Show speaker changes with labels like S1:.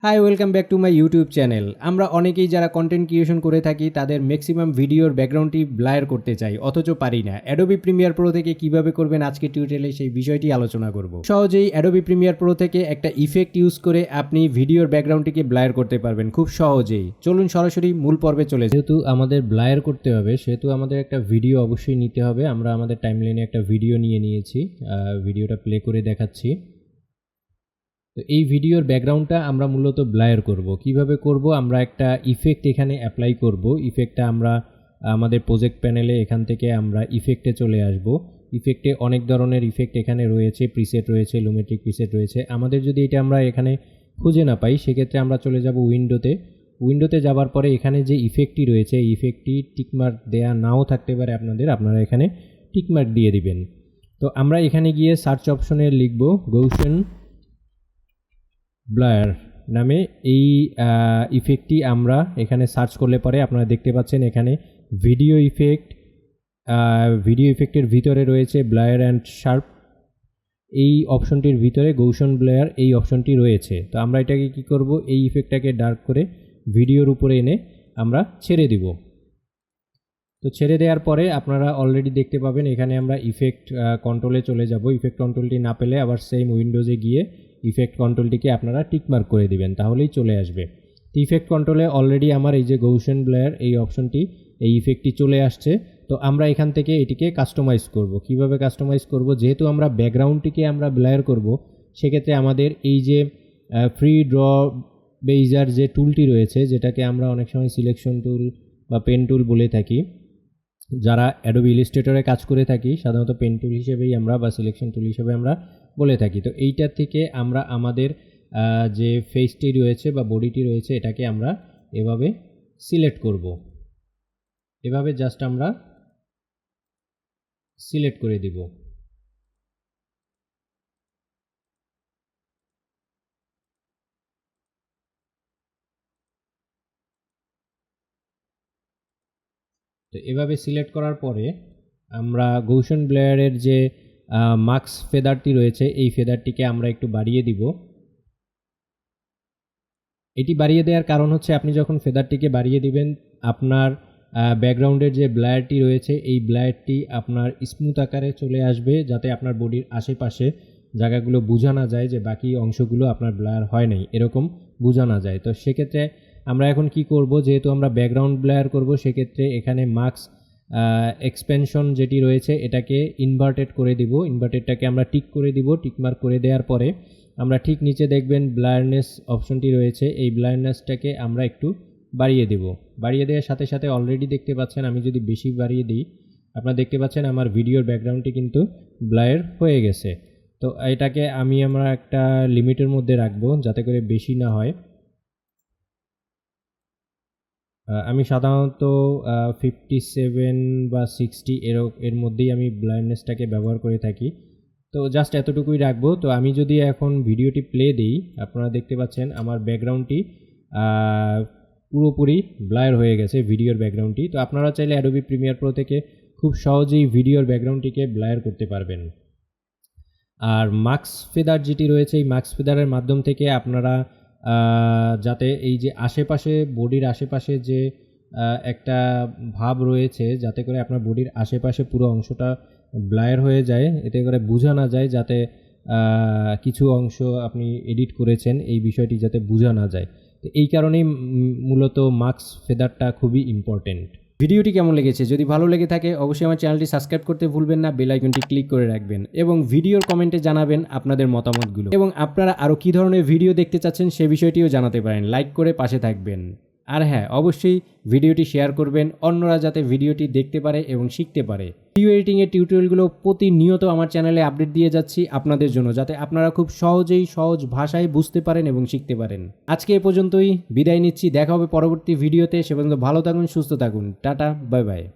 S1: Hi welcome back to my YouTube channel. আমরা অনেকেই যারা কন্টেন্ট ক্রিয়েশন করে থাকি তাদের ম্যাক্সিমাম ভিডিওর ব্যাকগ্রাউন্ডটি ব্লার করতে চাই, অথচ পারি না। অ্যাডোবি প্রিমিয়ার প্রো থেকে কিভাবে করবেন আজকে টিউটোরিয়ালে সেই বিষয়টি আলোচনা করব। সহজেই অ্যাডোবি প্রিমিয়ার প্রো থেকে একটা ইফেক্ট ইউজ করে আপনি ভিডিওর ব্যাকগ্রাউন্ডটিকে ব্লার করতে পারবেন খুব সহজেই। চলুন সরাসরি মূল পর্বে চলে যাই। যেহেতু আমাদের ব্লার করতে হবে সেহেতু আমাদের একটা ভিডিও অবশ্যই নিতে হবে। আমরা আমাদের টাইমলাইনে একটা ভিডিও নিয়ে নিয়েছি, ভিডিওটা প্লে করে দেখাচ্ছি। তো এই ভিডিওর ব্যাকগ্রাউন্ডটা আমরা মূলত ব্লার করব। কিভাবে করব? আমরা একটা ইফেক্ট এখানে অ্যাপ্লাই করব। ইফেক্টটা আমরা আমাদের প্রজেক্ট প্যানেলে এখান থেকে আমরা ইফেক্টে চলে আসব। ইফেক্টে অনেক ধরনের ইফেক্ট এখানে রয়েছে, প্রিসেট রয়েছে, লুমেট্রিক প্রিসেট রয়েছে। আমাদের যদি এটা আমরা এখানে খুঁজে না পাই সেক্ষেত্রে আমরা চলে যাব উইন্ডোতে যাবার পরে এখানে যে ইফেক্টটি রয়েছে এই ইফেক্টটি টিকমার্ক দেয়া নাও থাকতে পারে আপনারা এখানে টিকমার্ক দিয়ে দিবেন। তো আমরা এখানে গিয়ে সার্চ অপশনে লিখব Gaussian ব্লার নামে এই ইফেক্টটি আমরা এখানে সার্চ করলে পরে আপনারা দেখতে পাচ্ছেন এখানে ভিডিও ইফেক্টের ভিতরে রয়েছে ব্লার অ্যান্ড শার্প। এই অপশনটির ভিতরে Gaussian ব্লার এই অপশনটি রয়েছে। তো আমরা এটাকে কি করব, এই ইফেক্টটাকে ডার্ক করে ভিডিওর উপরে এনে আমরা ছেড়ে দিব। তো ছেড়ে দেওয়ার পরে আপনারা অলরেডি দেখতে পাবেন এখানে আমরা ইফেক্ট কন্ট্রোলে চলে যাব। ইফেক্ট কন্ট্রোলটি না পেলে আবার সেম উইন্ডোজে গিয়ে ইফেক্ট কন্ট্রোলটিকে আপনারা টিকমার্ক করে দিবেন, তাহলেই চলে আসবে। তো ইফেক্ট কন্ট্রোলে অলরেডি আমার এই যে Gaussian ব্লার এই অপশনটি, এই ইফেক্টটি চলে আসছে। তো আমরা এখান থেকে এটিকে কাস্টমাইজ করব। কিভাবে কাস্টমাইজ করব? যেহেতু আমরা ব্যাকগ্রাউন্ডটিকে আমরা ব্লার করব সেক্ষেত্রে আমাদের এই যে ফ্রি ড্র বেইজার যে টুলটি রয়েছে, যেটাকে আমরা অনেক সময় সিলেকশন টুল বা পেন টুল বলে থাকি, যারা অ্যাডোবি ইলাস্ট্রেটরে কাজ করে থাকি সাধারণত পেন টুল হিসেবেই আমরা বা সিলেকশন টুল হিসেবে আমরা বলে থাকি। তো এইটার থেকে আমরা আমাদের যে ফেসটি রয়েছে বা বডিটি রয়েছে এটাকে আমরা এভাবে সিলেক্ট করব। এভাবে জাস্ট আমরা সিলেক্ট করে দিব। তো এভাবে সিলেক্ট করার পরে আমরা Gaussian ব্লারের যে মাস্ক ফেদারটি রয়েছে এই ফেদারটিকে আমরা একটু বাড়িয়ে দিব। এটি বাড়িয়ে দেওয়ার কারণ হচ্ছে আপনি যখন ফেদারটিকে বাড়িয়ে দিবেন আপনার ব্যাকগ্রাউন্ডের যে ব্লারটি রয়েছে এই ব্লারটি আপনার স্মুথ আকারে চলে আসবে, যাতে আপনার বডির আশেপাশে জায়গাগুলো বোঝা না যায় যে বাকি অংশগুলো আপনার ব্লার হয় নাই, এরকম বোঝা না যায়। তো সেক্ষেত্রে আমরা এখন কি করব, যেহেতু আমরা ব্যাকগ্রাউন্ড ব্লার করব সেক্ষেত্রে এখানে মাস্ক এক্সপেনশন যেটি রয়েছে এটাকে ইনভার্টেড করে দিব। ইনভার্টেডটাকে আমরা টিক করে দিব। টিকমার্ক করে দেওয়ার পরে আমরা ঠিক নিচে দেখবেন ব্লারনেস অপশনটি রয়েছে, এই ব্লারনেসটাকে আমরা একটু বাড়িয়ে দেব। বাড়িয়ে দেওয়ার সাথে সাথে অলরেডি দেখতে পাচ্ছেন আমি যদি বেশি বাড়িয়ে দিই আপনারা দেখতে পাচ্ছেন আমার ভিডিওর ব্যাকগ্রাউন্ডটি কিন্তু ব্লার হয়ে গেছে। তো এটাকে আমরা একটা লিমিটের মধ্যে রাখবো যাতে করে বেশি না হয়। আমি সাধারণত 57 বা 60 এর মধ্যেই আমি ব্লাইন্ডনেসটাকে ব্যবহার করে থাকি। তো জাস্ট এতটুকুই রাখবো। তো আমি যদি এখন ভিডিওটি প্লে দিই আপনারা দেখতে পাচ্ছেন আমার ব্যাকগ্রাউন্ডটি পুরোপুরি ব্লার হয়ে গেছে, ভিডিওর ব্যাকগ্রাউন্ডটি। তো আপনারা চাইলে অ্যাডোবি প্রিমিয়ার প্রো থেকে খুব সহজেই ভিডিওর ব্যাকগ্রাউন্ডটিকে ব্লার করতে পারবেন। আর মাস্ক ফেদার যেটি রয়েছে এই মাস্ক ফেদারের মাধ্যম থেকে আপনারা যাতে এই যে আশেপাশে বডির আশেপাশে যে একটা ভাব রয়েছে যাতে করে আপনার বডির আশেপাশে পুরো অংশটা ব্লার হয়ে যায়, এতে করে বোঝা না যায়, যাতে কিছু অংশ আপনি এডিট করেছেন এই বিষয়টি যাতে বোঝা না যায়। তো এই কারণেই মূলত মাস্ক ফেদারটা খুবই ইম্পর্টেন্ট। ভিডিওটি কেমন লেগেছে? যদি ভালো লেগে থাকে অবশ্যই আমার চ্যানেলটি সাবস্ক্রাইব করতে ভুলবেন না, বেল আইকনটি ক্লিক করে রাখবেন এবং ভিডিওর কমেন্টে জানাবেন আপনাদের মতামতগুলো এবং আপনারা আরও কী ধরনের ভিডিও দেখতে চাচ্ছেন সে বিষয়টিও জানাতে পারেন। লাইক করে পাশে থাকবেন। আর হ্যাঁ, অবশ্যই ভিডিওটি শেয়ার করবেন অন্যরা যাতে ভিডিওটি দেখতে পারে এবং শিখতে পারে। ভিডিও এডিটিংয়ের টিউটোরিয়ালগুলো প্রতিনিয়ত আমার চ্যানেলে আপডেট দিয়ে যাচ্ছি আপনাদের জন্য, যাতে আপনারা খুব সহজেই সহজ ভাষায় বুঝতে পারেন এবং শিখতে পারেন। আজকে এ পর্যন্তই, বিদায় নিচ্ছি। দেখা হবে পরবর্তী ভিডিওতে। সে পর্যন্ত ভালো থাকুন, সুস্থ থাকুন। Tata, bye bye.